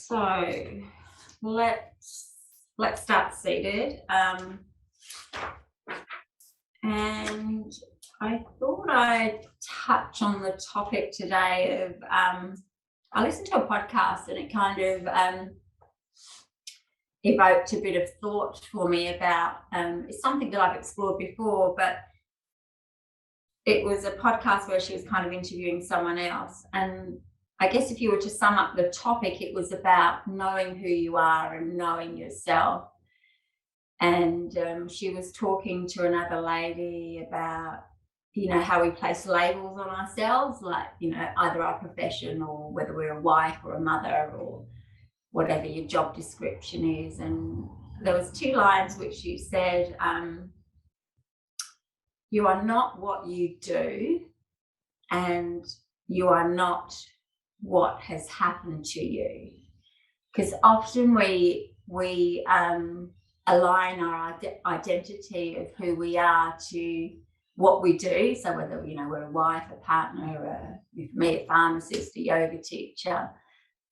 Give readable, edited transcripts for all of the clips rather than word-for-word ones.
So let's start seated. And I thought I'd touch on the topic today of I listened to a podcast and it kind of evoked a bit of thought for me about it's something that I've explored before, but it was a podcast where she was kind of interviewing someone else. And I guess if you were to sum up the topic, it was about knowing who you are and knowing yourself. And she was talking to another lady about, how we place labels on ourselves, like, either our profession or whether we're a wife or a mother or whatever your job description is. And there was 2 lines which she said, you are not what you do, and you are not what has happened to you. Because often we align our identity of who we are to what we do. So whether we're a wife, a partner, a pharmacist, a yoga teacher.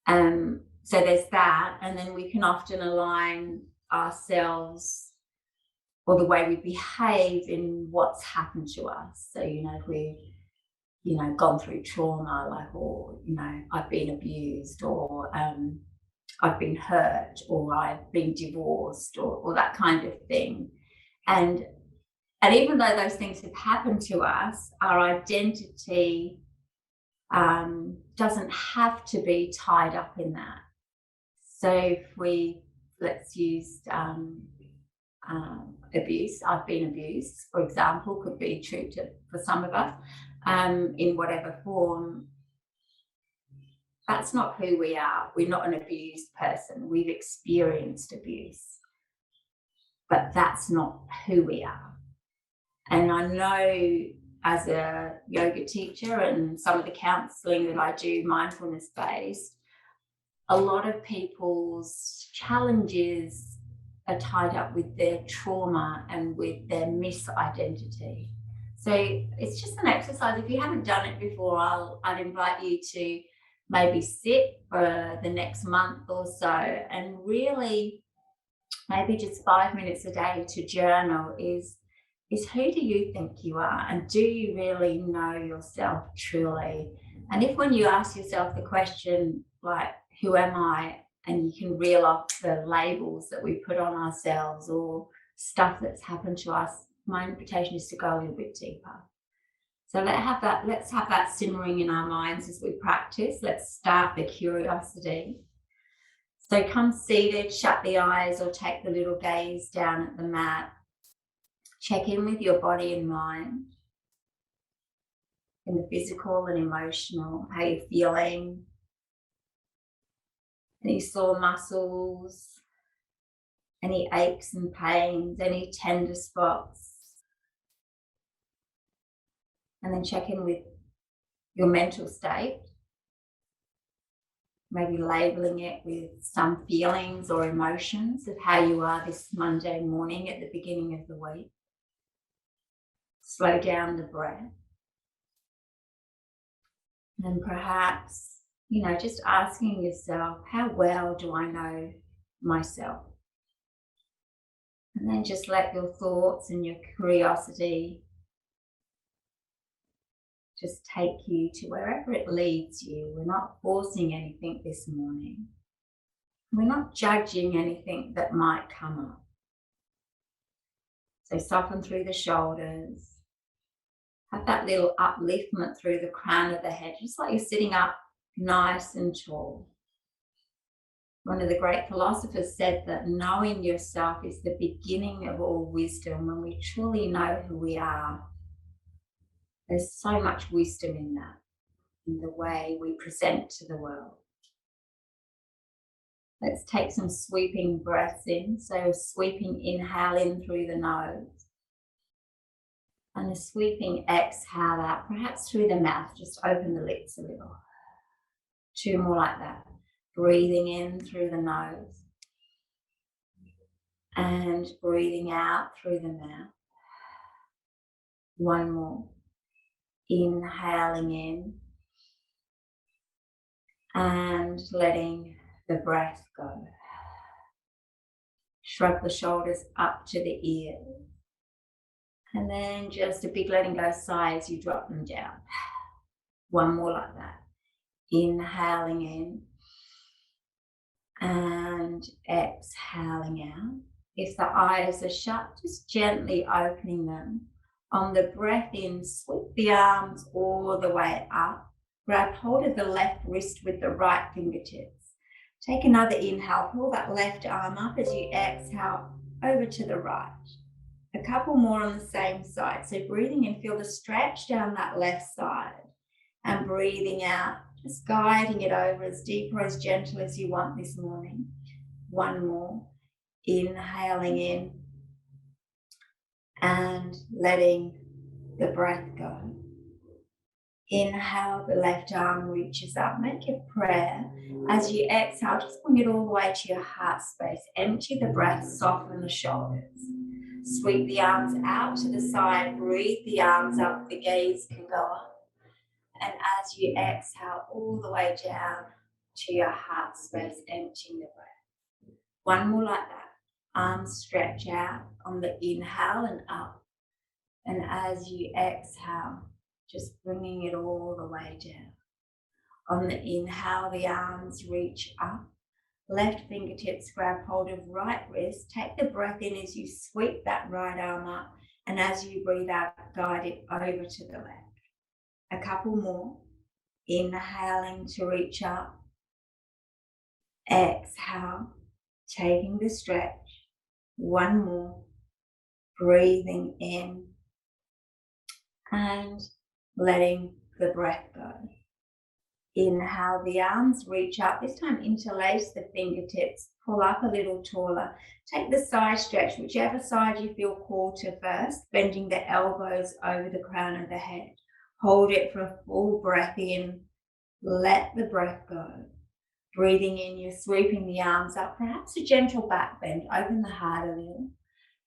So there's that, and then we can often align ourselves or the way we behave in what's happened to us. So if we've gone through trauma, I've been abused, or I've been hurt, or I've been divorced, or that kind of thing. And even though those things have happened to us, our identity doesn't have to be tied up in that. So if let's use abuse. I've been abused, for example, could be true for some of us, in whatever form. That's not who we are. We're not an abused person. We've experienced abuse, but that's not who we are. And I know as a yoga teacher and some of the counselling that I do, mindfulness based, a lot of people's challenges are tied up with their trauma and with their misidentity. So it's just an exercise. If you haven't done it before, I'd invite you to maybe sit for the next month or so and really maybe just 5 minutes a day to journal is who do you think you are, and do you really know yourself truly? And if when you ask yourself the question like, who am I, and you can reel off the labels that we put on ourselves or stuff that's happened to us, my invitation is to go a little bit deeper. So let's have that simmering in our minds as we practice. Let's start the curiosity. So come seated, shut the eyes, or take the little gaze down at the mat. Check in with your body and mind, in the physical and emotional, how you're feeling. Any sore muscles, any aches and pains, any tender spots. And then check in with your mental state, maybe labeling it with some feelings or emotions of how you are this Monday morning at the beginning of the week. Slow down the breath. And perhaps just asking yourself, how well do I know myself? And then just let your thoughts and your curiosity just take you to wherever it leads you. We're not forcing anything this morning. We're not judging anything that might come up. So soften through the shoulders. Have that little upliftment through the crown of the head, just like you're sitting up nice and tall. One of the great philosophers said that knowing yourself is the beginning of all wisdom. When we truly know who we are, there's so much wisdom in that, in the way we present to the world. Let's take some sweeping breaths in. So sweeping inhale in through the nose. And a sweeping exhale out, perhaps through the mouth. Just open the lips a little. 2 more like that. Breathing in through the nose. And breathing out through the mouth. 1 more. Inhaling in. And letting the breath go. Shrug the shoulders up to the ears. And then just a big letting go sigh as you drop them down. One more like that. Inhaling in and exhaling out. If the eyes are shut, just gently opening them. On the breath in, sweep the arms all the way up. Grab hold of the left wrist with the right fingertips. Take another inhale, pull that left arm up as you exhale over to the right. A couple more on the same side. So breathing in, feel the stretch down that left side. And breathing out, just guiding it over as deep or as gentle as you want this morning. One more. Inhaling in and letting the breath go. Inhale, the left arm reaches up. Make a prayer. As you exhale, just bring it all the way to your heart space. Empty the breath, soften the shoulders. Sweep the arms out to the side. Breathe the arms up. The gaze can go up. And as you exhale, all the way down to your heart space, emptying the breath. One more like that. Arms stretch out on the inhale and up. And as you exhale, just bringing it all the way down. On the inhale, the arms reach up. Left fingertips grab hold of right wrist. Take the breath in as you sweep that right arm up. And as you breathe out, guide it over to the left. A couple more. Inhaling to reach up. Exhale, taking the stretch. One more. Breathing in and letting the breath go. Inhale, the arms reach up. This time interlace the fingertips. Pull up a little taller. Take the side stretch, whichever side you feel called to first, bending the elbows over the crown of the head. Hold it for a full breath in. Let the breath go. Breathing in, you're sweeping the arms up, perhaps a gentle back bend. Open the heart a little.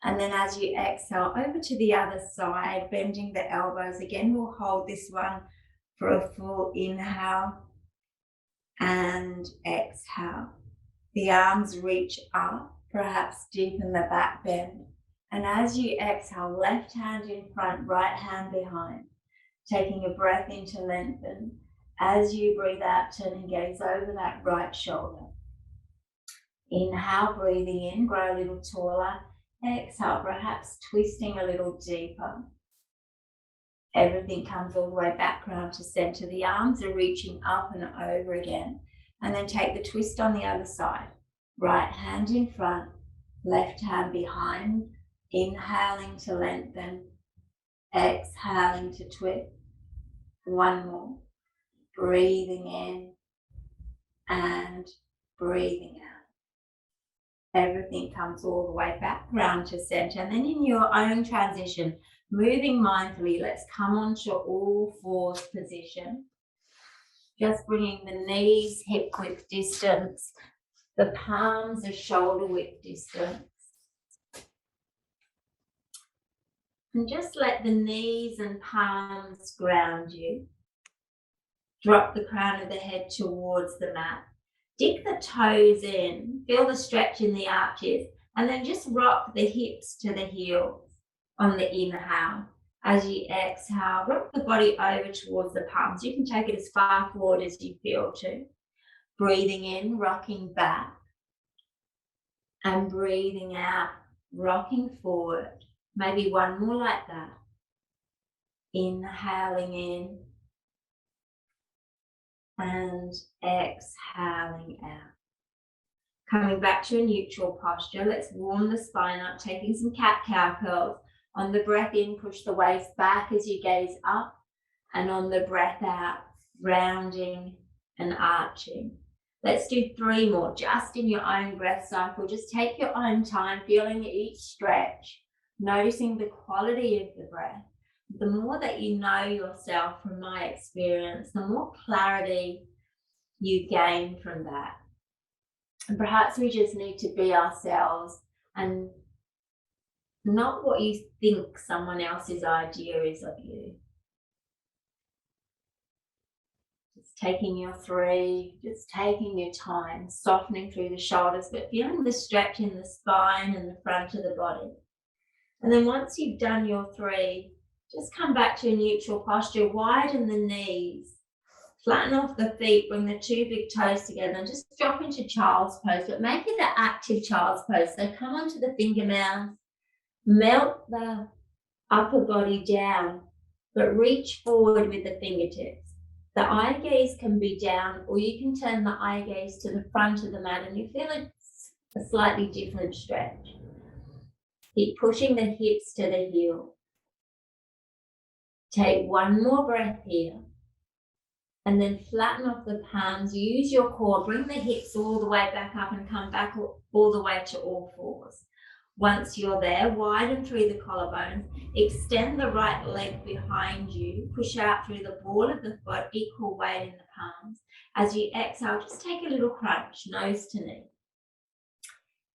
And then as you exhale, over to the other side, bending the elbows. Again, we'll hold this one for a full inhale and exhale. The arms reach up, perhaps deepen the back bend. And as you exhale, left hand in front, right hand behind. Taking a breath in to lengthen. As you breathe out, turning gaze over that right shoulder. Inhale, breathing in, grow a little taller. Exhale, perhaps twisting a little deeper. Everything comes all the way back round to center. The arms are reaching up and over again. And then take the twist on the other side. Right hand in front, left hand behind. Inhaling to lengthen. Exhaling to twist. One more. Breathing in and breathing out. Everything comes all the way back round to center. And then in your own transition, moving mindfully, let's come onto all fours position. Just bringing the knees hip width distance, the palms are shoulder width distance. And just let the knees and palms ground you. Drop the crown of the head towards the mat. Dig the toes in, feel the stretch in the arches, and then just rock the hips to the heels on the inhale. As you exhale, rock the body over towards the palms. You can take it as far forward as you feel to. Breathing in, rocking back. And breathing out, rocking forward. Maybe one more like that. Inhaling in. And exhaling out. Coming back to a neutral posture, let's warm the spine up, taking some cat-cow curls. On the breath in, push the waist back as you gaze up, and on the breath out, rounding and arching. Let's do 3 more, just in your own breath cycle. Just take your own time, feeling each stretch, noticing the quality of the breath. The more that you know yourself, from my experience, the more clarity you gain from that. And perhaps we just need to be ourselves and not what you think someone else's idea is of you. Just taking your 3, just taking your time, softening through the shoulders, but feeling the stretch in the spine and the front of the body. And then once you've done your 3, just come back to a neutral posture, widen the knees, flatten off the feet, bring the 2 big toes together and just drop into child's pose, but make it an active child's pose. So come onto the finger mounds, melt the upper body down, but reach forward with the fingertips. The eye gaze can be down, or you can turn the eye gaze to the front of the mat and you feel a slightly different stretch. Keep pushing the hips to the heel. Take one more breath here. And then flatten off the palms, use your core, bring the hips all the way back up and come back all the way to all fours. Once you're there, widen through the collarbones, extend the right leg behind you, push out through the ball of the foot, equal weight in the palms. As you exhale, just take a little crunch, nose to knee.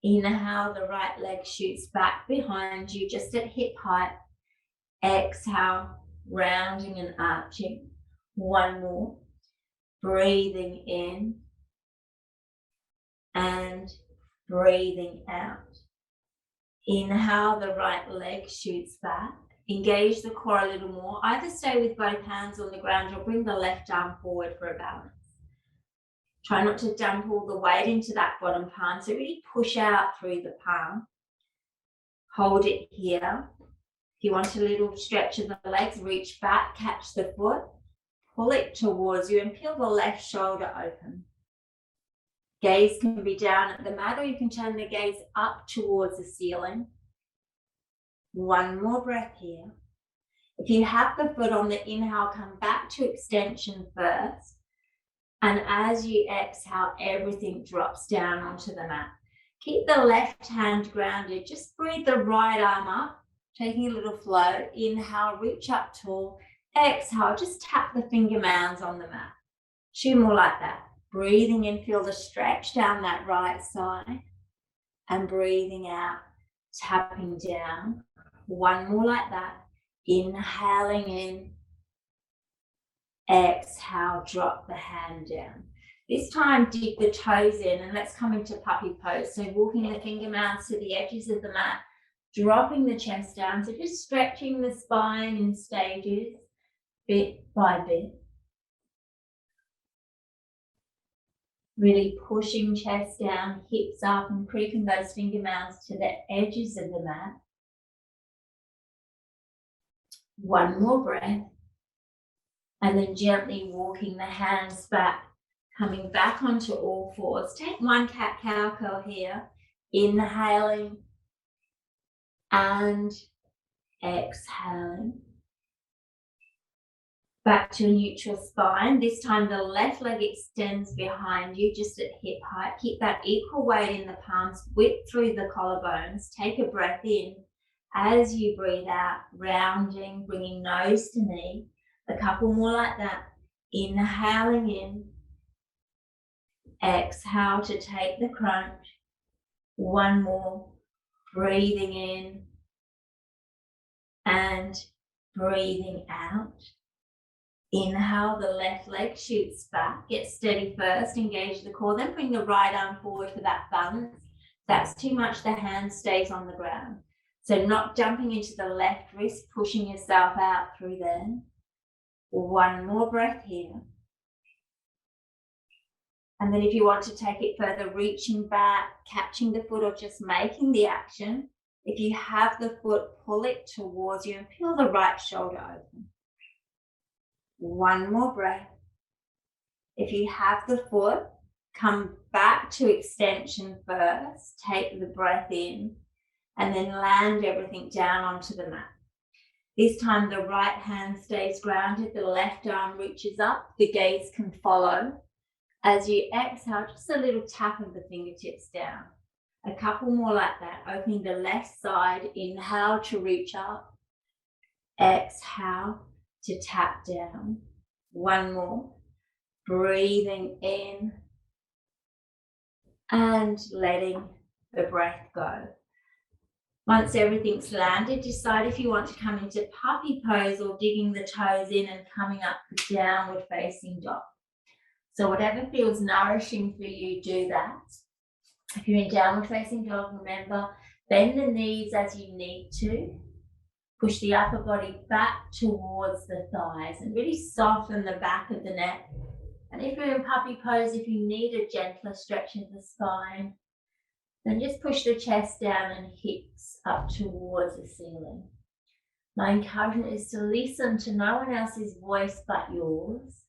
Inhale, the right leg shoots back behind you, just at hip height. Exhale, rounding and arching. One more. Breathing in and breathing out. Inhale, the right leg shoots back. Engage the core a little more. Either stay with both hands on the ground or bring the left arm forward for a balance. Try not to dump all the weight into that bottom palm. So really push out through the palm. Hold it here. If you want a little stretch of the legs, reach back, catch the foot. Pull it towards you and peel the left shoulder open. Gaze can be down at the mat or you can turn the gaze up towards the ceiling. One more breath here. If you have the foot on the inhale, come back to extension first. And as you exhale, everything drops down onto the mat. Keep the left hand grounded. Just breathe the right arm up, taking a little flow. Inhale, reach up tall. Exhale, just tap the finger mounds on the mat. 2 more like that. Breathing in, feel the stretch down that right side. And breathing out, tapping down. 1 more like that. Inhaling in. Exhale, drop the hand down. This time, dig the toes in and let's come into puppy pose. So walking the finger mounds to the edges of the mat, dropping the chest down. So just stretching the spine in stages. Bit by bit. Really pushing chest down, hips up and creeping those finger mounds to the edges of the mat. 1 more breath. And then gently walking the hands back, coming back onto all fours. Take 1 cat-cow curl here. Inhaling and exhaling. Back to a neutral spine. This time the left leg extends behind you, just at hip height. Keep that equal weight in the palms, whip through the collarbones. Take a breath in. As you breathe out, rounding, bringing nose to knee. A couple more like that. Inhaling in. Exhale to take the crunch. 1 more. Breathing in. And breathing out. Inhale, the left leg shoots back. Get steady first, engage the core, then bring the right arm forward for that balance. If that's too much, the hand stays on the ground. So not jumping into the left wrist, pushing yourself out through there. 1 more breath here. And then if you want to take it further, reaching back, catching the foot or just making the action. If you have the foot, pull it towards you and peel the right shoulder open. 1 more breath. If you have the foot, come back to extension first. Take the breath in and then land everything down onto the mat. This time the right hand stays grounded, the left arm reaches up, the gaze can follow. As you exhale, just a little tap of the fingertips down. A couple more like that, opening the left side. Inhale to reach up. Exhale to tap down. 1 more. Breathing in and letting the breath go. Once everything's landed, decide if you want to come into puppy pose or digging the toes in and coming up for downward facing dog. So whatever feels nourishing for you, do that. If you're in downward facing dog, remember, bend the knees as you need to. Push the upper body back towards the thighs and really soften the back of the neck. And if you're in puppy pose, if you need a gentler stretch in the spine, then just push the chest down and hips up towards the ceiling. My encouragement is to listen to no one else's voice but yours.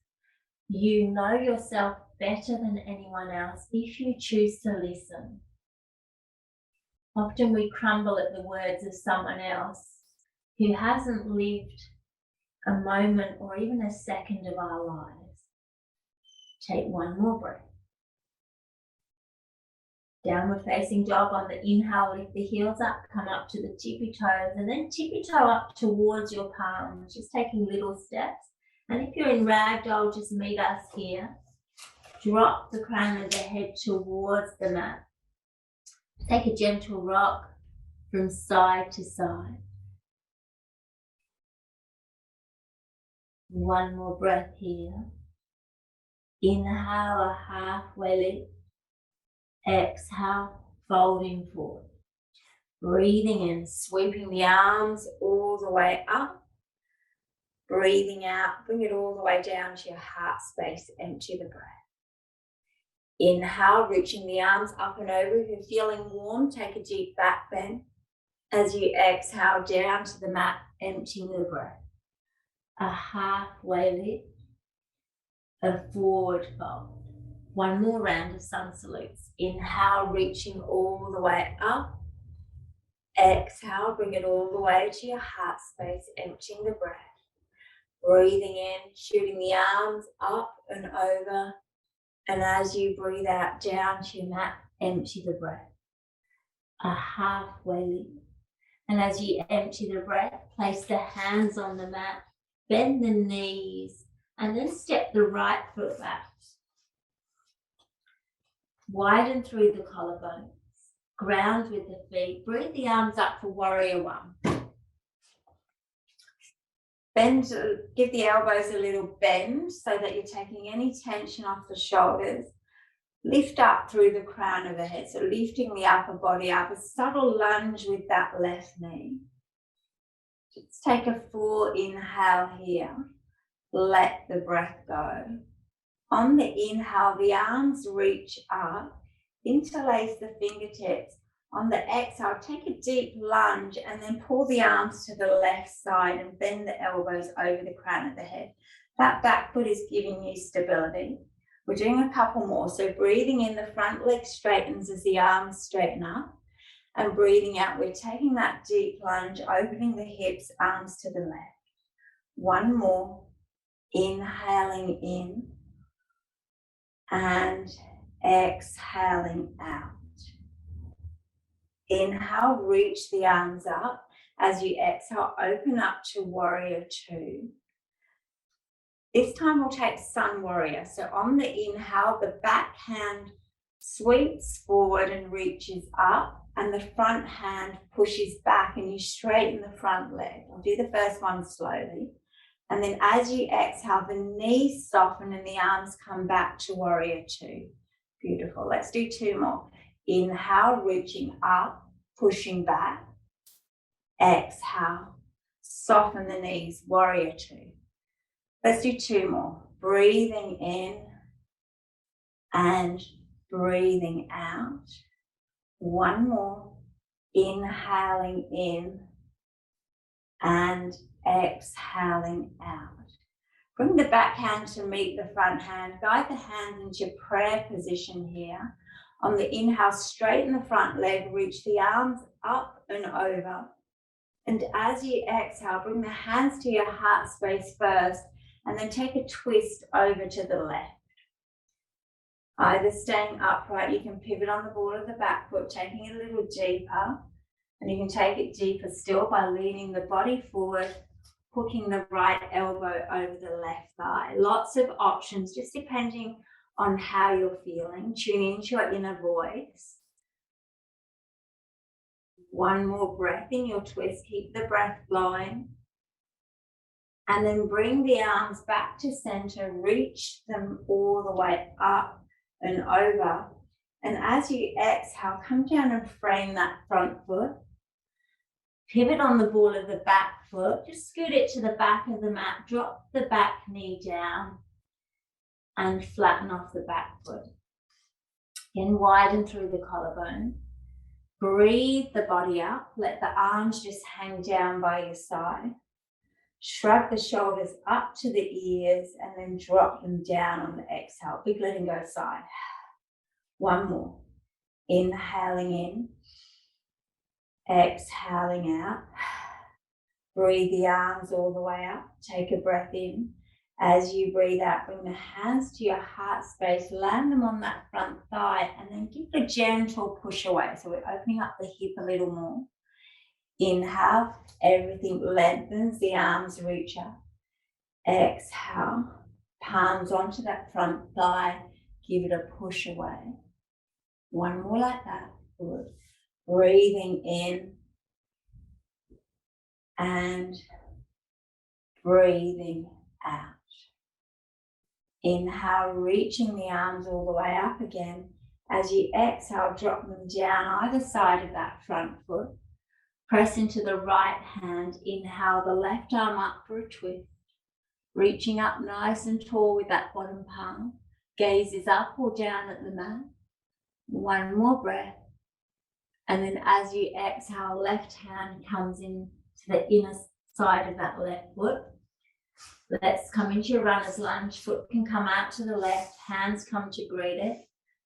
You know yourself better than anyone else if you choose to listen. Often we crumble at the words of someone else who hasn't lived a moment or even a second of our lives. Take one more breath. Downward facing dog. On the inhale, lift the heels up, come up to the tippy toes, and then tippy toe up towards your palms, just taking little steps. And if you're in ragdoll, just meet us here. Drop the crown of the head towards the mat. Take a gentle rock from side to side. One more breath here. Inhale, a halfway lift. Exhale, folding forward. Breathing in, sweeping the arms all the way up. Breathing out, bring it all the way down to your heart space, empty the breath. Inhale, reaching the arms up and over. If you're feeling warm, take a deep back bend. As you exhale down to the mat, emptying the breath. A halfway lift, a forward fold. One more round of sun salutes. Inhale, reaching all the way up. Exhale, bring it all the way to your heart space, emptying the breath. Breathing in, shooting the arms up and over. And as you breathe out down to your mat, empty the breath. A halfway lift. And as you empty the breath, place the hands on the mat, bend the knees, and then step the right foot back. Widen through the collarbones, ground with the feet, breathe the arms up for warrior one. Bend, give the elbows a little bend so that you're taking any tension off the shoulders. Lift up through the crown of the head, so lifting the upper body up, a subtle lunge with that left knee. Just take a full inhale here. Let the breath go. On the inhale, the arms reach up, interlace the fingertips. On the exhale, take a deep lunge and then pull the arms to the left side and bend the elbows over the crown of the head. That back foot is giving you stability. We're doing a couple more. So breathing in, the front leg straightens as the arms straighten up. And breathing out, we're taking that deep lunge, opening the hips, arms to the left. One more. Inhaling in and exhaling out. Inhale, reach the arms up. As you exhale, open up to warrior two. This time we'll take sun warrior. So on the inhale, the back hand sweeps forward and reaches up, and the front hand pushes back and you straighten the front leg. I'll do the first one slowly. And then as you exhale, the knees soften and the arms come back to warrior two. Beautiful. Let's do two more. Inhale, reaching up, pushing back. Exhale, soften the knees, warrior two. Let's do two more. Breathing in and breathing out. One more. Inhaling in and exhaling out. Bring the back hand to meet the front hand. Guide the hand into prayer position here. On the inhale, straighten the front leg, reach the arms up and over. And as you exhale, bring the hands to your heart space first, and then take a twist over to the left. Either staying upright, you can pivot on the ball of the back foot, taking it a little deeper. And you can take it deeper still by leaning the body forward, hooking the right elbow over the left thigh. Lots of options, just depending on how you're feeling. Tune into your inner voice. One more breath in your twist. Keep the breath flowing. And then bring the arms back to center, reach them all the way up and over. And as you exhale, come down and frame that front foot. Pivot on the ball of the back foot, just scoot it to the back of the mat, drop the back knee down and flatten off the back foot. Again, widen through the collarbone. Breathe the body up, let the arms just hang down by your side. Shrug the shoulders up to the ears and then drop them down on the exhale. Big letting go sigh. One more. Inhaling in. Exhaling out. Breathe the arms all the way up. Take a breath in. As you breathe out, bring the hands to your heart space. Land them on that front thigh and then give a gentle push away. So we're opening up the hip a little more. Inhale, everything lengthens, the arms reach up. Exhale, palms onto that front thigh. Give it a push away. One more like that. Good. Breathing in and breathing out. Inhale, reaching the arms all the way up again. As you exhale, drop them down either side of that front foot. Press into the right hand. Inhale the left arm up for a twist. Reaching up nice and tall with that bottom palm. Gaze is up or down at the mat. One more breath. And then as you exhale, left hand comes in to the inner side of that left foot. Let's come into your runner's lunge. Foot can come out to the left. Hands come to greet it.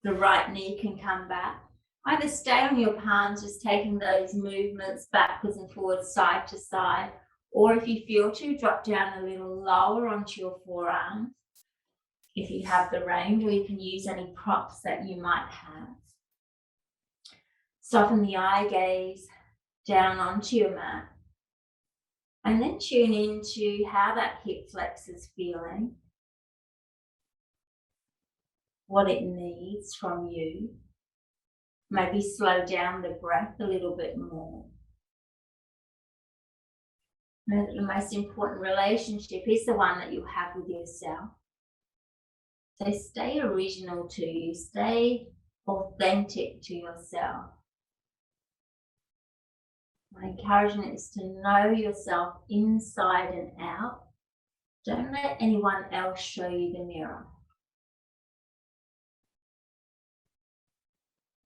The right knee can come back. Either stay on your palms, just taking those movements backwards and forwards, side to side. Or if you feel to, drop down a little lower onto your forearms. If you have the range, or you can use any props that you might have. Soften the eye gaze down onto your mat. And then tune into how that hip flex is feeling. What it needs from you. Maybe slow down the breath a little bit more. Know that the most important relationship is the one that you have with yourself. So stay original to you, stay authentic to yourself. My encouragement is to know yourself inside and out. Don't let anyone else show you the mirror.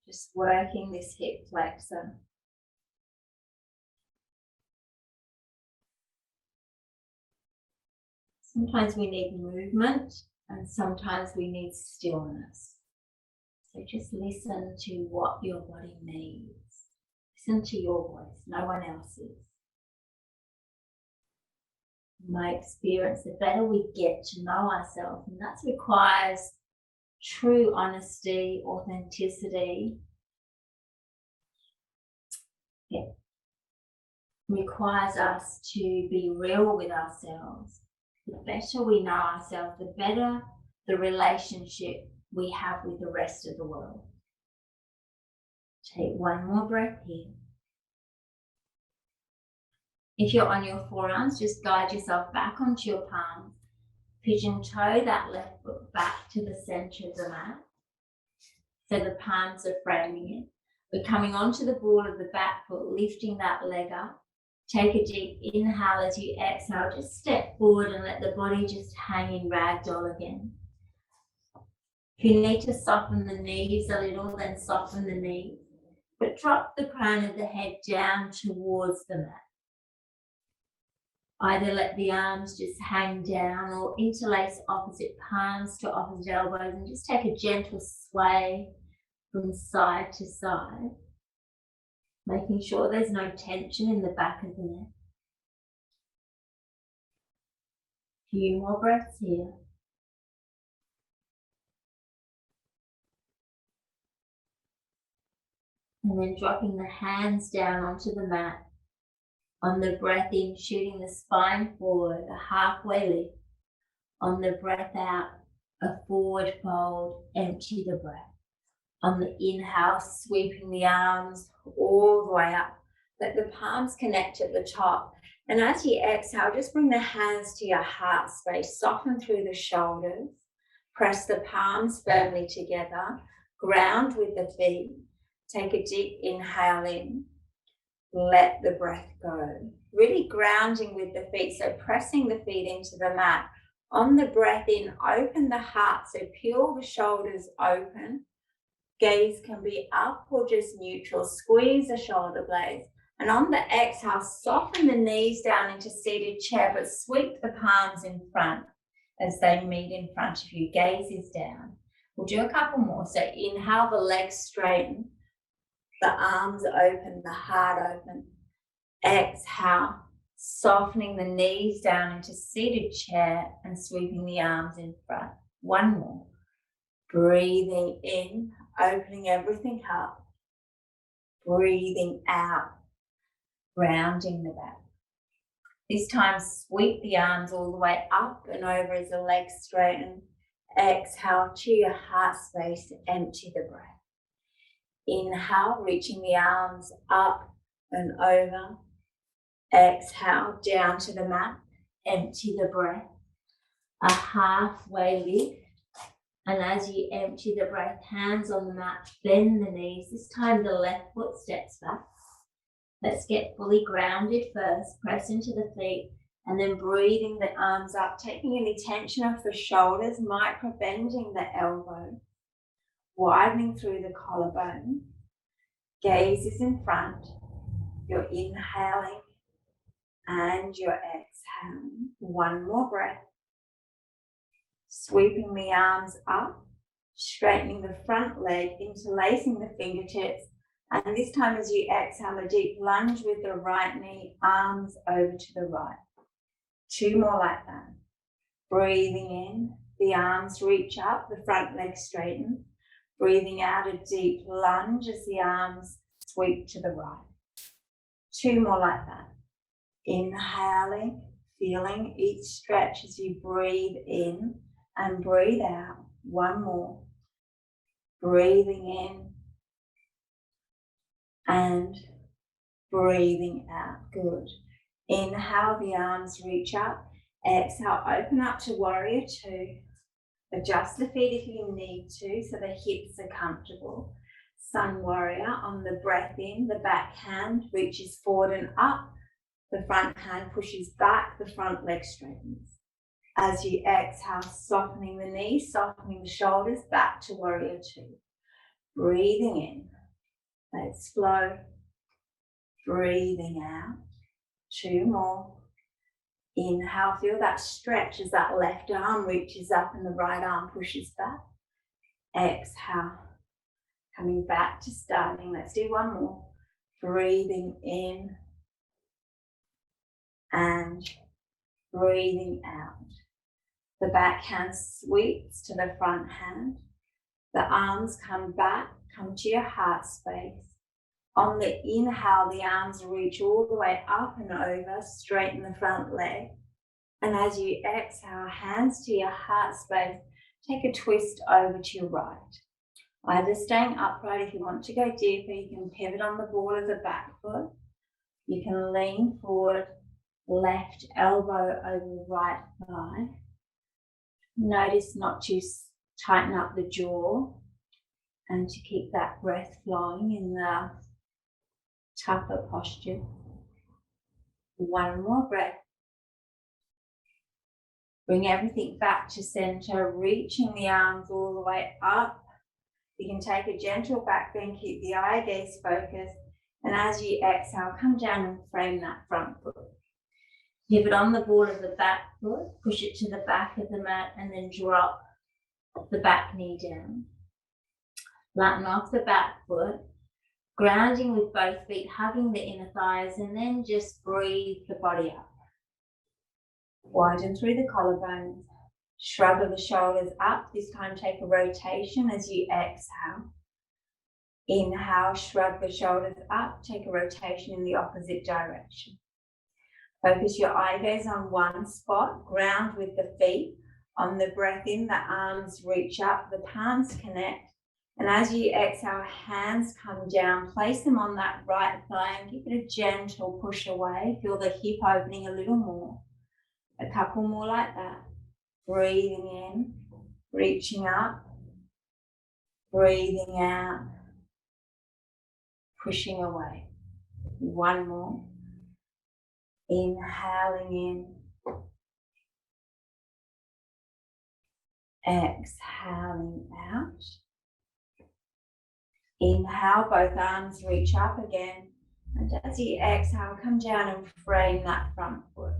Just working this hip flexor. Sometimes we need movement and sometimes we need stillness. So just listen to what your body needs. Listen to your voice, no one else's. My experience, the better we get to know ourselves, and that requires true honesty, authenticity. It requires us to be real with ourselves. The better we know ourselves, the better the relationship we have with the rest of the world. Take one more breath here. If you're on your forearms, just guide yourself back onto your palms. Pigeon toe that left foot back to the center of the mat. So the palms are framing it. We're coming onto the ball of the back foot, lifting that leg up. Take a deep inhale as you exhale. Just step forward and let the body just hang in ragdoll again. If you need to soften the knees a little, then soften the knees. But drop the crown of the head down towards the mat. Either let the arms just hang down or interlace opposite palms to opposite elbows and just take a gentle sway from side to side, making sure there's no tension in the back of the neck. A few more breaths here. And then dropping the hands down onto the mat. On the breath in, shooting the spine forward, a halfway lift. On the breath out, a forward fold, empty the breath. On the inhale, sweeping the arms all the way up, Let the palms connect at the top. And as you exhale, just bring the hands to your heart space. Soften through the shoulders. Press the palms firmly together. Ground with the feet. Take a deep inhale in. Let the breath go. Really grounding with the feet. So pressing the feet into the mat. On the breath in, open the heart. So peel the shoulders open. Gaze can be up or just neutral. Squeeze the shoulder blades. And on the exhale, soften the knees down into seated chair, but sweep the palms in front as they meet in front of you. Gaze is down. We'll do a couple more. So inhale, the legs straighten, the arms open, the heart open. Exhale, softening the knees down into seated chair and sweeping the arms in front. One more. Breathing in, opening everything up. Breathing out, rounding the back. This time, sweep the arms all the way up and over as the legs straighten. Exhale to your heart space, empty the breath. Inhale, reaching the arms up and over. Exhale, down to the mat, empty the breath. A halfway lift. And as you empty the breath, hands on the mat, bend the knees. This time the left foot steps back. Let's get fully grounded first. Press into the feet and then breathing the arms up, taking any tension off the shoulders, micro bending the elbow, widening through the collarbone. Gaze is in front. You're inhaling and you're exhaling. One more breath. Sweeping the arms up, straightening the front leg, interlacing the fingertips. And this time as you exhale, a deep lunge with the right knee, arms over to the right. Two more like that. Breathing in, the arms reach up, the front leg straighten. Breathing out, a deep lunge as the arms sweep to the right. Two more like that. Inhaling, feeling each stretch as you breathe in and breathe out. One more. Breathing in and breathing out. Good. Inhale, the arms reach up. Exhale, open up to warrior two. Adjust the feet if you need to so the hips are comfortable. Sun warrior. On the breath in, the back hand reaches forward and up. The front hand pushes back, the front leg straightens. As you exhale, softening the knees, softening the shoulders, back to warrior two. Breathing in. Let's flow. Breathing out. Two more. Inhale, feel that stretch as that left arm reaches up and the right arm pushes back. Exhale. Coming back to starting. Let's do one more. Breathing in and breathing out. The back hand sweeps to the front hand. The arms come back, come to your heart space. On the inhale, the arms reach all the way up and over, straighten the front leg. And as you exhale, hands to your heart space, take a twist over to your right. Either staying upright, if you want to go deeper, you can pivot on the ball of the back foot. You can lean forward, left elbow over right thigh. Notice not to tighten up the jaw and to keep that breath flowing in the tougher posture. One more breath. Bring everything back to center, reaching the arms all the way up. You can take a gentle back bend, keep the eye gaze focused, and as you exhale, come down and frame that front foot. Pivot on the ball of the back foot, push it to the back of the mat, and then drop the back knee down. Flatten off the back foot, grounding with both feet, hugging the inner thighs, and then just breathe the body up. Widen through the collarbones, shrug of the shoulders up. This time take a rotation as you exhale. Inhale, shrug the shoulders up, take a rotation in the opposite direction. Focus your eye gaze on one spot, ground with the feet. On the breath in, the arms reach up, the palms connect. And as you exhale, hands come down, place them on that right thigh and give it a gentle push away. Feel the hip opening a little more. A couple more like that. Breathing in, reaching up, breathing out, pushing away. One more. Inhaling in, exhaling out. Inhale, both arms reach up again. And as you exhale, come down and frame that front foot.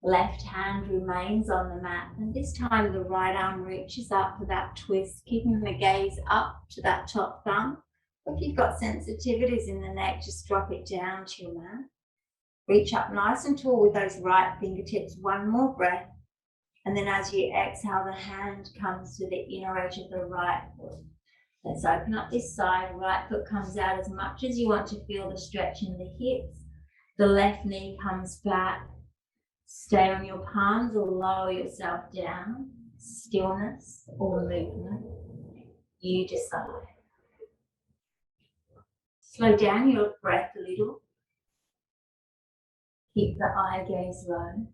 Left hand remains on the mat, and this time the right arm reaches up for that twist, keeping the gaze up to that top thumb. If you've got sensitivities in the neck, just drop it down to your mat. Reach up nice and tall with those right fingertips. One more breath. And then as you exhale, the hand comes to the inner edge of the right foot. Let's open up this side. Right foot comes out as much as you want to feel the stretch in the hips. The left knee comes back. Stay on your palms or lower yourself down. Stillness or movement. You decide. Slow down your breath a little. Keep the eye gaze low.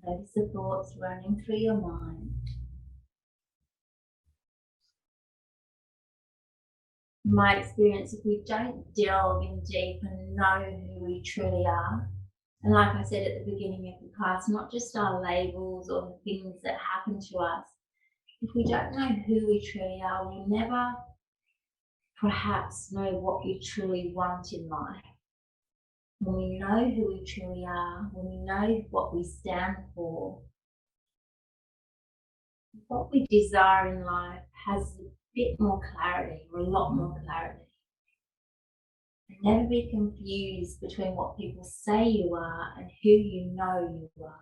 Notice the thoughts running through your mind. In my experience, if we don't delve in deep and know who we truly are, and like I said at the beginning of the class, not just our labels or the things that happen to us, if we don't know who we truly are, we'll never perhaps know what we truly want in life. When we know who we truly are, when we know what we stand for, what we desire in life has a bit more clarity, or a lot more clarity. And never be confused between what people say you are and who you know you are.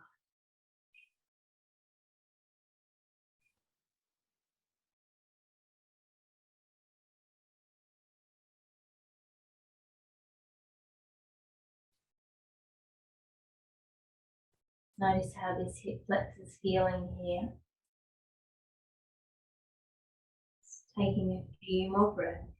Notice how this hip flex is feeling here. Just taking a few more breaths.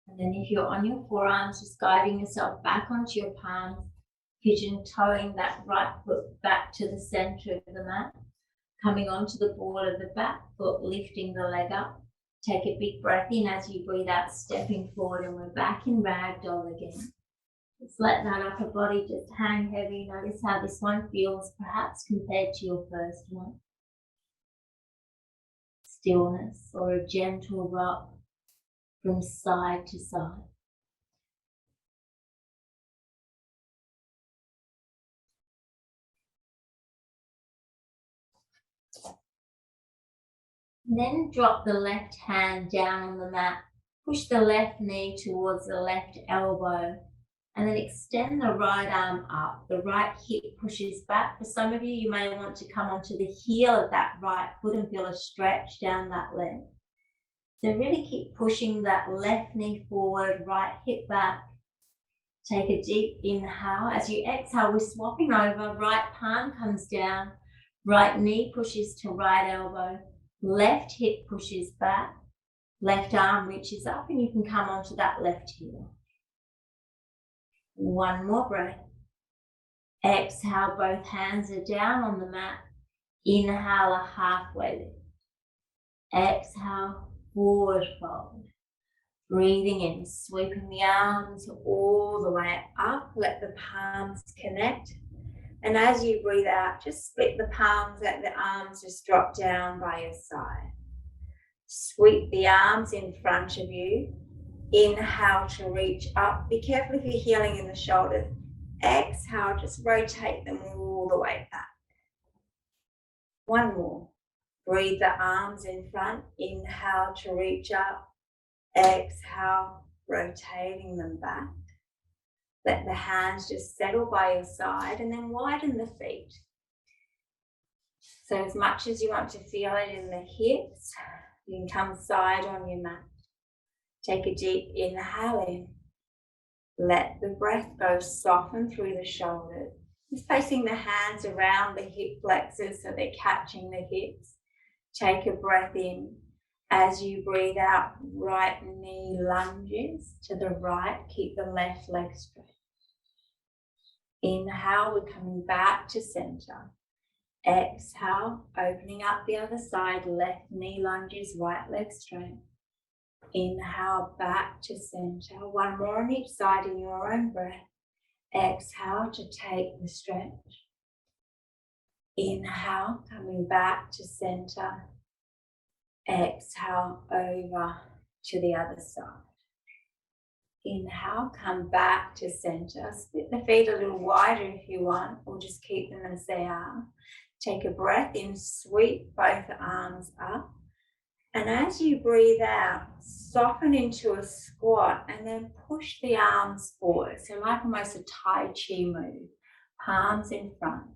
And then if you're on your forearms, just guiding yourself back onto your palms, pigeon toeing that right foot back to the center of the mat, coming onto the ball of the back foot, lifting the leg up. Take a big breath in as you breathe out, stepping forward, and we're back in ragdoll again. Just let that upper body just hang heavy. Notice how this one feels perhaps compared to your first one. Stillness or a gentle rock from side to side. And then drop the left hand down on the mat. Push the left knee towards the left elbow. And then extend the right arm up. The right hip pushes back. For some of you, you may want to come onto the heel of that right foot and feel a stretch down that leg. So really keep pushing that left knee forward, right hip back. Take a deep inhale. As you exhale, we're swapping over. Right palm comes down. Right knee pushes to right elbow. Left hip pushes back. Left arm reaches up, and you can come onto that left heel. One more breath. Exhale, both hands are down on the mat. Inhale, a halfway lift. Exhale, forward fold. Breathing in, sweeping the arms all the way up. Let the palms connect. And as you breathe out, just split the palms, let the arms just drop down by your side. Sweep the arms in front of you. Inhale to reach up. Be careful if you're healing in the shoulders. Exhale, just rotate them all the way back. One more. Breathe the arms in front. Inhale to reach up. Exhale, rotating them back. Let the hands just settle by your side, and then widen the feet. So as much as you want to feel it in the hips, you can come side on your mat. Take a deep inhale in. Let the breath go, soften through the shoulders. Just placing the hands around the hip flexors so they're catching the hips. Take a breath in. As you breathe out, right knee lunges to the right. Keep the left leg straight. Inhale, we're coming back to center. Exhale, opening up the other side. Left knee lunges, right leg straight. Inhale, back to center. One more on each side in your own breath. Exhale to take the stretch. Inhale, coming back to center. Exhale, over to the other side. Inhale, come back to center. Split the feet a little wider if you want, or just keep them as they are. Take a breath in, sweep both arms up. And as you breathe out, soften into a squat and then push the arms forward. So like almost a Tai Chi move, palms in front.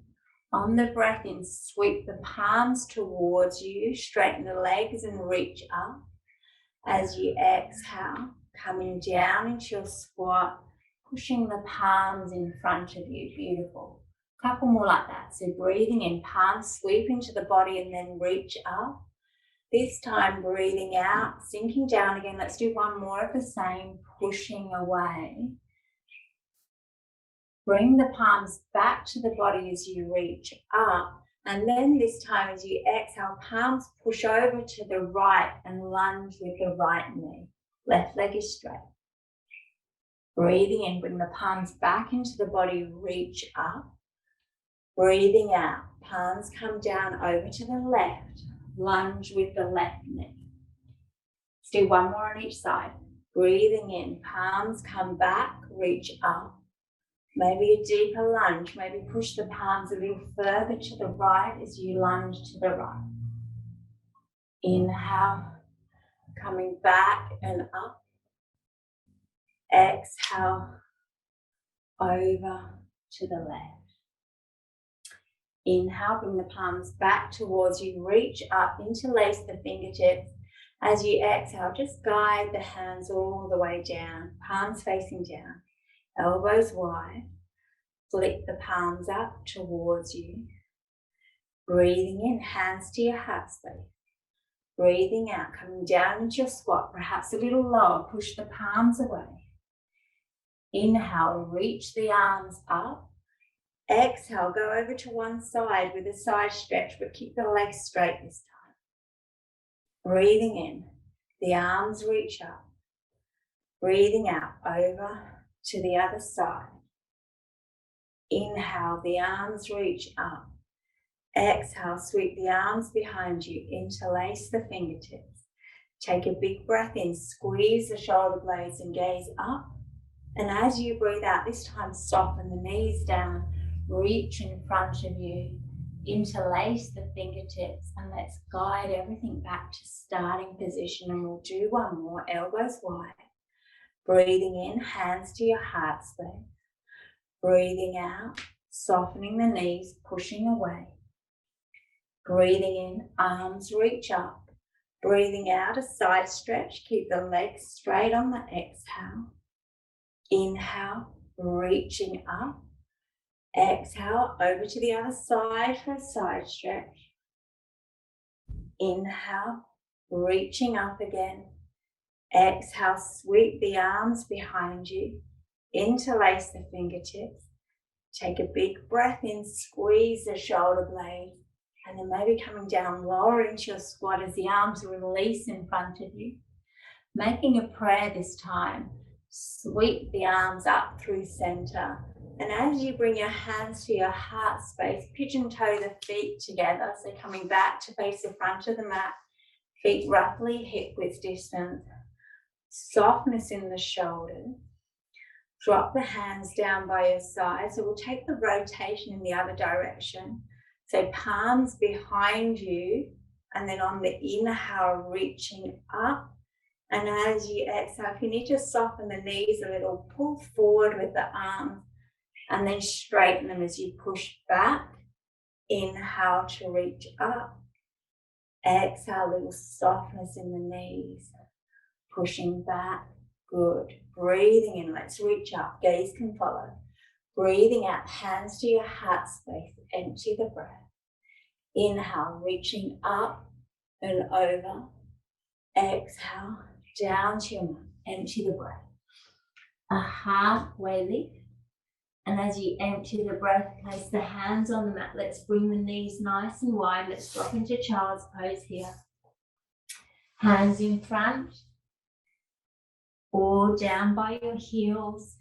On the breath in, sweep the palms towards you, straighten the legs and reach up. As you exhale, coming down into your squat, pushing the palms in front of you. Beautiful. Couple more like that. So breathing in, palms sweep into the body and then reach up. This time breathing out, sinking down again. Let's do one more of the same, pushing away. Bring the palms back to the body as you reach up. And then this time as you exhale, palms push over to the right and lunge with the right knee. Left leg is straight. Breathing in, bring the palms back into the body, reach up. Breathing out, palms come down over to the left. Lunge with the left knee. Let's do one more on each side. Breathing in, palms come back, reach up. Maybe a deeper lunge, maybe push the palms a little further to the right as you lunge to the right. Inhale, coming back and up. Exhale, over to the left. Inhale, bring the palms back towards you, reach up, interlace the fingertips. As you exhale, just guide the hands all the way down, palms facing down, elbows wide. Flick the palms up towards you. Breathing in, hands to your heart space. Breathing out, coming down into your squat, perhaps a little lower, push the palms away. Inhale, reach the arms up. Exhale, go over to one side with a side stretch, but keep the legs straight this time. Breathing in, the arms reach up. Breathing out, over to the other side. Inhale, the arms reach up. Exhale, sweep the arms behind you, interlace the fingertips. Take a big breath in, squeeze the shoulder blades and gaze up. And as you breathe out, this time soften the knees down, reach in front of you, interlace the fingertips, and let's guide everything back to starting position. And we'll do one more, elbows wide. Breathing in, hands to your heart space. Breathing out, softening the knees, pushing away. Breathing in, arms reach up. Breathing out, a side stretch. Keep the legs straight on the exhale. Inhale, reaching up. Exhale, over to the other side for a side stretch. Inhale, reaching up again. Exhale, sweep the arms behind you. Interlace the fingertips. Take a big breath in, squeeze the shoulder blades, and then maybe coming down lower into your squat as the arms release in front of you. Making a prayer this time, sweep the arms up through center. And as you bring your hands to your heart space, pigeon toe the feet together. So coming back to face the front of the mat, feet roughly hip width distance. Softness in the shoulders. Drop the hands down by your side. So we'll take the rotation in the other direction. So palms behind you, and then on the inhale, reaching up. And as you exhale, if you need to soften the knees a little, pull forward with the arms, and then straighten them as you push back. Inhale to reach up. Exhale, a little softness in the knees. pushing back. Good. Breathing in, let's reach up, gaze can follow. Breathing out, hands to your heart space, empty the breath. Inhale, reaching up and over. Exhale, down to your mat, empty the breath. A halfway lift. And as you empty the breath, place the hands on the mat. Let's bring the knees nice and wide. Let's drop into child's pose here. Hands in front or down by your heels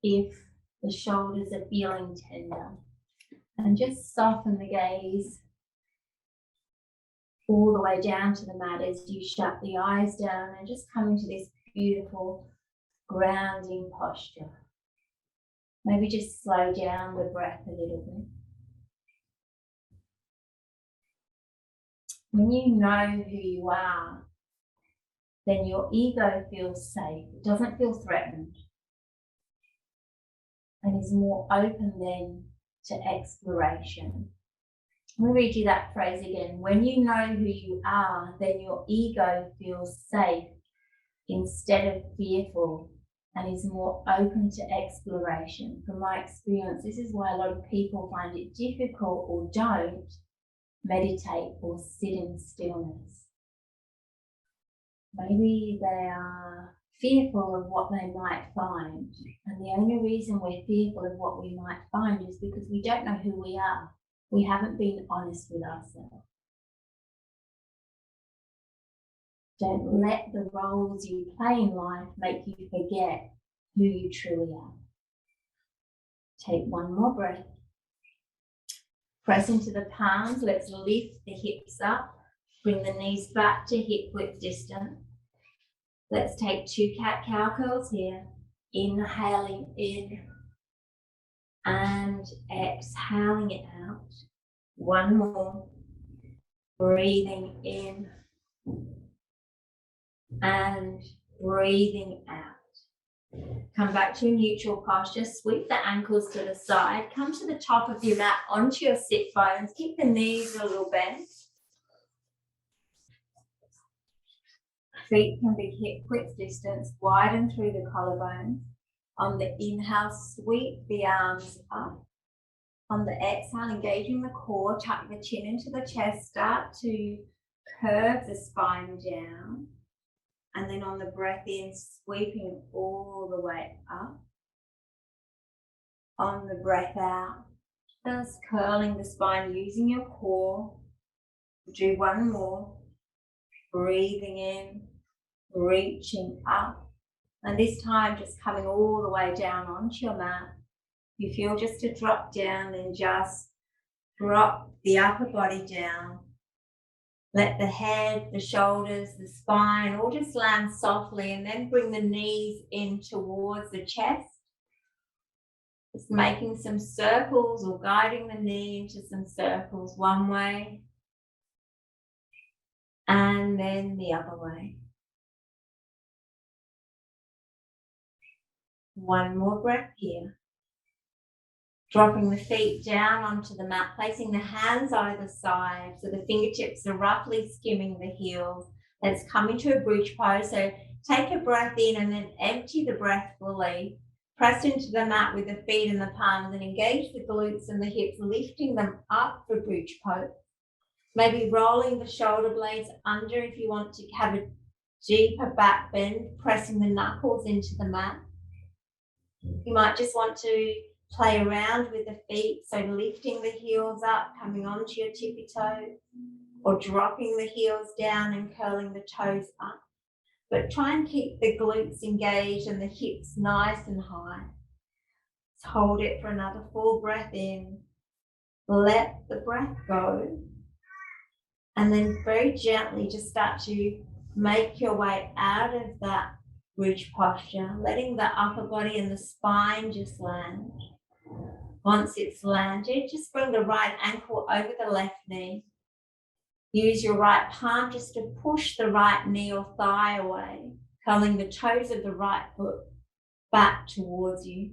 if the shoulders are feeling tender. And just soften the gaze all the way down to the mat as you shut the eyes down and just come into this beautiful grounding posture. Maybe just slow down the breath a little bit. When you know who you are, then your ego feels safe. It doesn't feel threatened and is more open then to exploration. Let me read you that phrase again. When you know who you are, then your ego feels safe instead of fearful and is more open to exploration. From my experience, this is why a lot of people find it difficult or don't meditate or sit in stillness. Maybe they are fearful of what they might find. And the only reason we're fearful of what we might find is because we don't know who we are. We haven't been honest with ourselves. Don't let the roles you play in life make you forget who you truly are. Take one more breath. Press into the palms. Let's lift the hips up. Bring the knees back to hip width distance. Let's take 2 cat-cow curls here. Inhaling in and exhaling it out. One more. Breathing in and breathing out. Come back to a neutral posture. Sweep the ankles to the side. Come to the top of your mat onto your sit bones. Keep the knees a little bent. Feet can be hip width distance. Widen through the collarbones. On the inhale, sweep the arms up. On the exhale, engaging the core, tuck the chin into the chest. Start to curve the spine down. And then on the breath in, sweeping all the way up. On the breath out, just curling the spine using your core. Do one more. Breathing in, reaching up. And this time just coming all the way down onto your mat. You feel just to drop down, then just drop the upper body down. Let the head, the shoulders, the spine all just land softly, and then bring the knees in towards the chest. Just making some circles or guiding the knee into some circles one way and then the other way. One more breath here. Dropping the feet down onto the mat, placing the hands either side so the fingertips are roughly skimming the heels. Let's come into a bridge pose. So take a breath in and then empty the breath fully. Press into the mat with the feet and the palms and engage the glutes and the hips, lifting them up for bridge pose. Maybe rolling the shoulder blades under if you want to have a deeper back bend, pressing the knuckles into the mat. You might just want to play around with the feet, so lifting the heels up, coming onto your tippy toes, or dropping the heels down and curling the toes up. But try and keep the glutes engaged and the hips nice and high. Let's hold it for another full breath in. Let the breath go. And then very gently just start to make your way out of that bridge posture, letting the upper body and the spine just land. Once it's landed, just bring the right ankle over the left knee. Use your right palm just to push the right knee or thigh away, curling the toes of the right foot back towards you.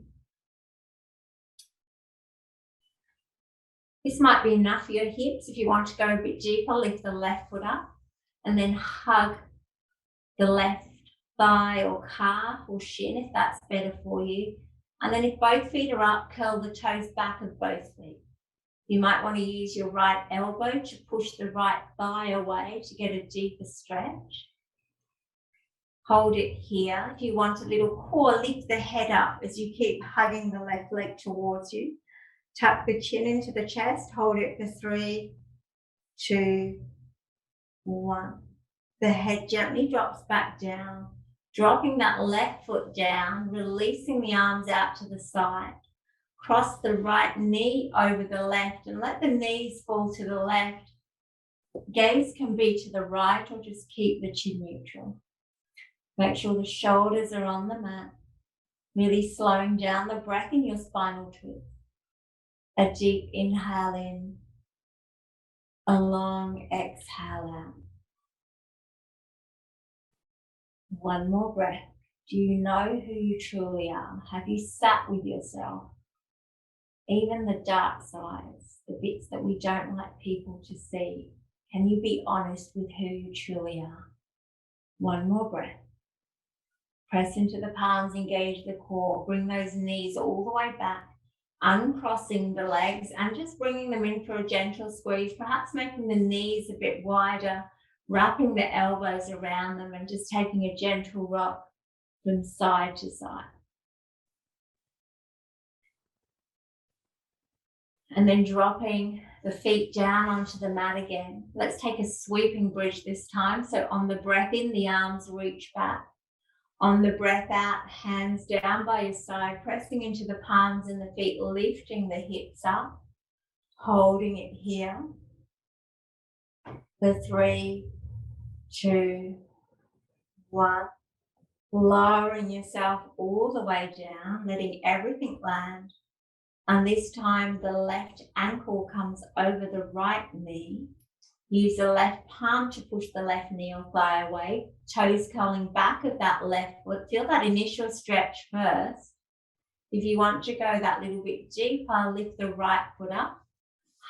This might be enough for your hips. If you want to go a bit deeper, lift the left foot up and then hug the left thigh or calf or shin, if that's better for you. And then if both feet are up, curl the toes back of both feet. You might want to use your right elbow to push the right thigh away to get a deeper stretch. Hold it here. If you want a little core, lift the head up as you keep hugging the left leg towards you. Tuck the chin into the chest. Hold it for 3, 2, 1. The head gently drops back down, dropping that left foot down, releasing the arms out to the side. Cross the right knee over the left and let the knees fall to the left. Gaze can be to the right or just keep the chin neutral. Make sure the shoulders are on the mat, really slowing down the breath in your spinal twist. A deep inhale in, a long exhale out. One more breath. Do you know who you truly are? Have you sat with yourself? Even the dark sides, the bits that we don't like people to see. Can you be honest with who you truly are? One more breath. Press into the palms, engage the core, bring those knees all the way back, uncrossing the legs and just bringing them in for a gentle squeeze, perhaps making the knees a bit wider, wrapping the elbows around them and just taking a gentle rock from side to side. And then dropping the feet down onto the mat again. Let's take a sweeping bridge this time. So on the breath in, the arms reach back. On the breath out, hands down by your side, pressing into the palms and the feet, lifting the hips up, holding it here. For 3, 2, 1. Lowering yourself all the way down, letting everything land. And this time the left ankle comes over the right knee. Use the left palm to push the left knee or thigh away. Toes curling back of that left foot. Feel that initial stretch first. If you want to go that little bit deeper, lift the right foot up.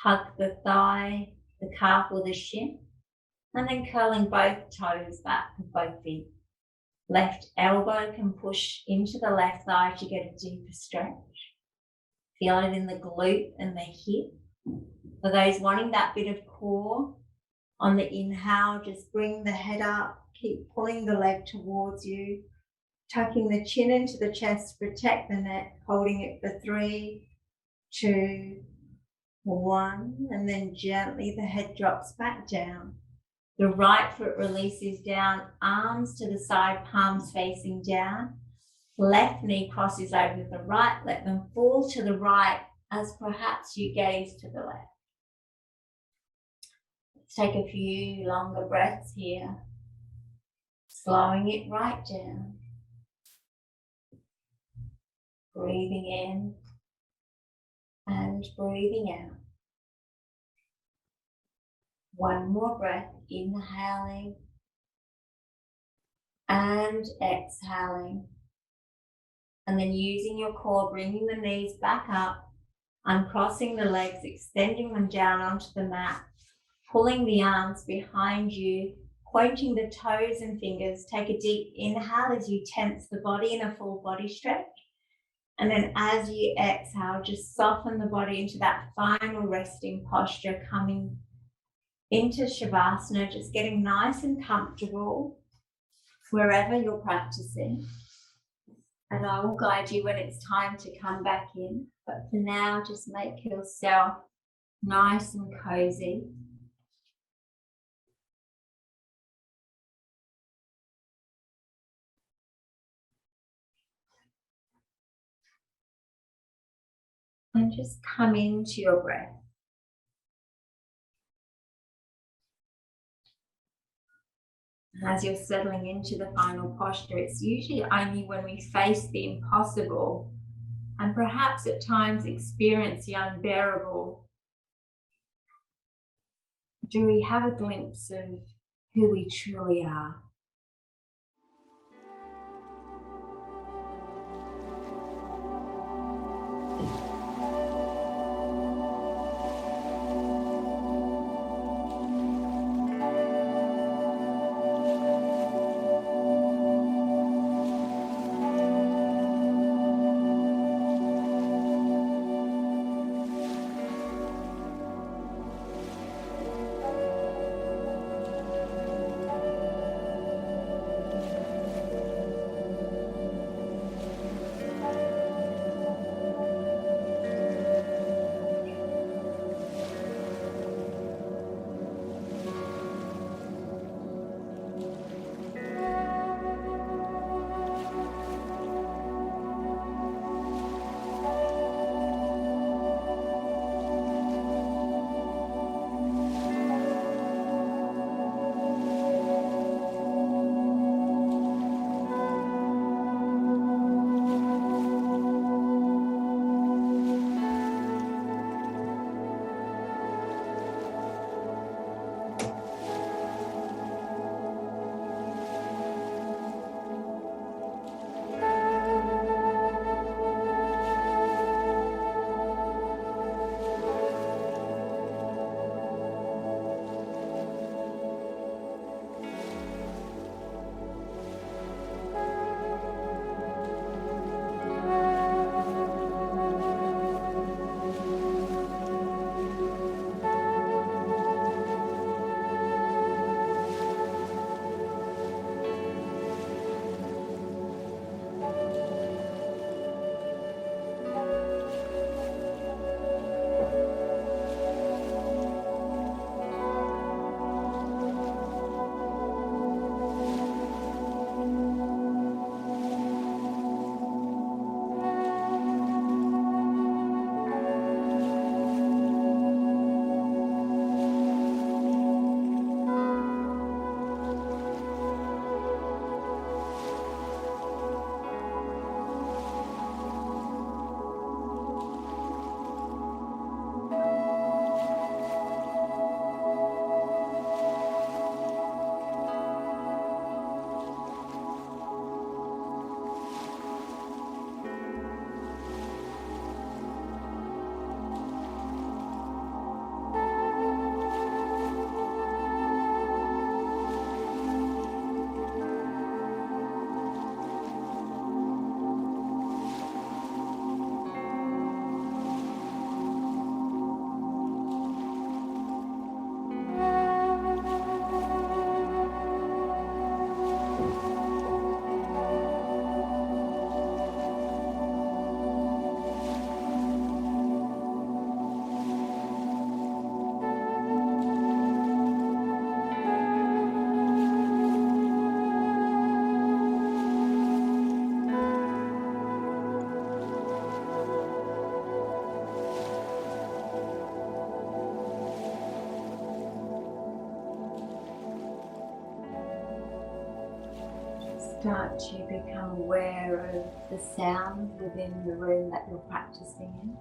Hug the thigh, the calf or the shin. And then curling both toes back of both feet. Left elbow can push into the left thigh to get a deeper stretch. Feel it in the glute and the hip. For those wanting that bit of core, on the inhale, just bring the head up, keep pulling the leg towards you, tucking the chin into the chest to protect the neck, holding it for 3, 2, 1, and then gently the head drops back down. The right foot releases down, arms to the side, palms facing down. Left knee crosses over the right, let them fall to the right as perhaps you gaze to the left. Let's take a few longer breaths here, slowing it right down. Breathing in and breathing out. One more breath, inhaling and exhaling. And then using your core, bringing the knees back up, uncrossing the legs, extending them down onto the mat, pulling the arms behind you, pointing the toes and fingers. Take a deep inhale as you tense the body in a full body stretch. And then as you exhale, just soften the body into that final resting posture, coming into Shavasana, just getting nice and comfortable wherever you're practicing. And I will guide you when it's time to come back in. But for now, just make yourself nice and cozy. And just come into your breath. As you're settling into the final posture, it's usually only when we face the impossible and perhaps at times experience the unbearable do we have a glimpse of who we truly are. Start to become aware of the sounds within the room that you're practicing in.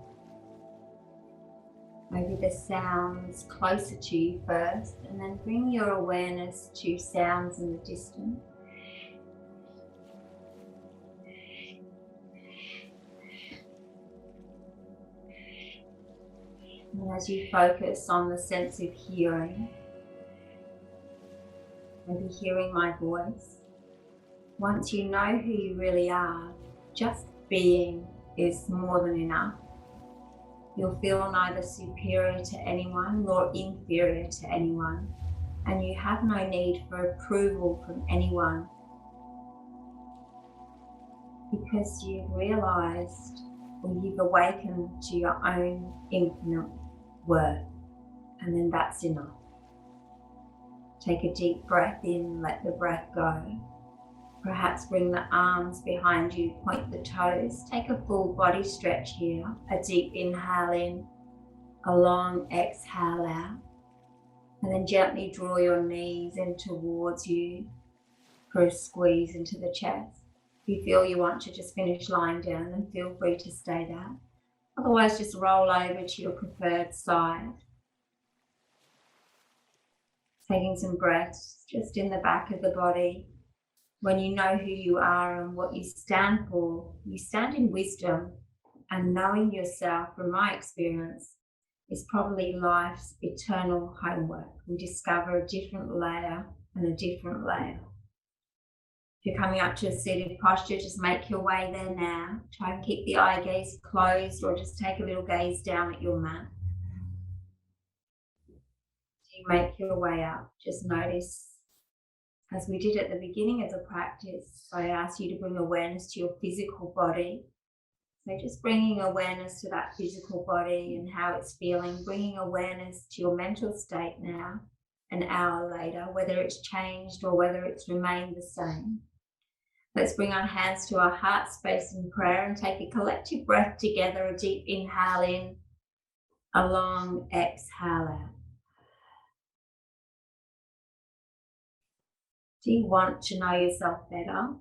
Maybe the sounds closer to you first, and then bring your awareness to sounds in the distance. And as you focus on the sense of hearing, maybe hearing my voice, once you know who you really are, just being is more than enough. You'll feel neither superior to anyone nor inferior to anyone, and you have no need for approval from anyone, because you've realized, or you've awakened to your own infinite worth, and then that's enough. Take a deep breath in, let the breath go. Perhaps bring the arms behind you, point the toes. Take a full body stretch here. A deep inhale in, a long exhale out. And then gently draw your knees in towards you for a squeeze into the chest. If you feel you want to just finish lying down, then feel free to stay there. Otherwise, just roll over to your preferred side. Taking some breaths just in the back of the body. When you know who you are and what you stand for, you stand in wisdom, and knowing yourself, from my experience, is probably life's eternal homework. We discover a different layer and a different layer. If you're coming up to a seated posture, just make your way there now. Try and keep the eye gaze closed, or just take a little gaze down at your mat. As you make your way up, just notice, as we did at the beginning of the practice, I asked you to bring awareness to your physical body. So just bringing awareness to that physical body and how it's feeling, bringing awareness to your mental state now, an hour later, whether it's changed or whether it's remained the same. Let's bring our hands to our heart space in prayer and take a collective breath together, a deep inhale in, a long exhale out. Do you want to know yourself better?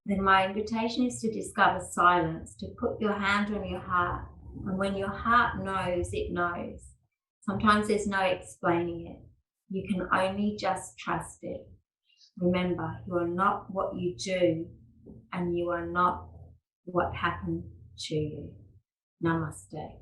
Then my invitation is to discover silence, to put your hand on your heart. And when your heart knows, it knows. Sometimes there's no explaining it. You can only just trust it. Remember, you are not what you do, and you are not what happened to you. Namaste.